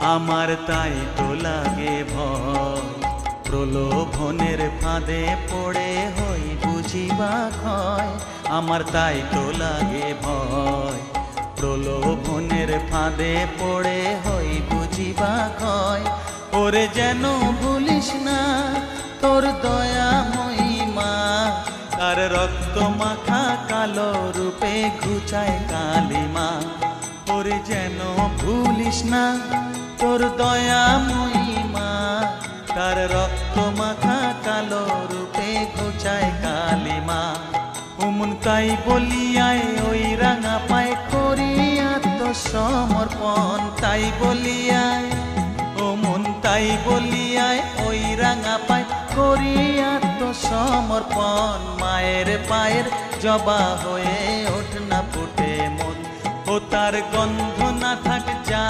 আমার তাই তো লাগে ভয়, প্রলোভনের ফাঁদে পড়ে হই বুঝিবা ক্ষয়। আমার তাই তো লাগে ভয়, প্রলোভনের ফাঁদে পড়ে হই বুঝিবা ক্ষয়। ওরে যেন ভুলিস না তোর দয়া মহিমা, তার রক্ত মাখা কালো রূপে ঘুচায় কালিমা। ওরে যেন ভুলিস না তোর দয়া মহিমা, তার রক্ত মাখা কালো রূপে ঘুচায় কালিমা। ওমন তাই বলিয়ায় ওই রাঙা পায় করি আত্মসমর্পণ, তাই বলিয়ায় ওমন তাই বলিয়ায় ওই রাঙা পায় করি আত্মসমর্পণ। মায়ের পায়ের জবা হয়ে ওঠ না ফুটে মন, ও তার গন্ধ না থাক যা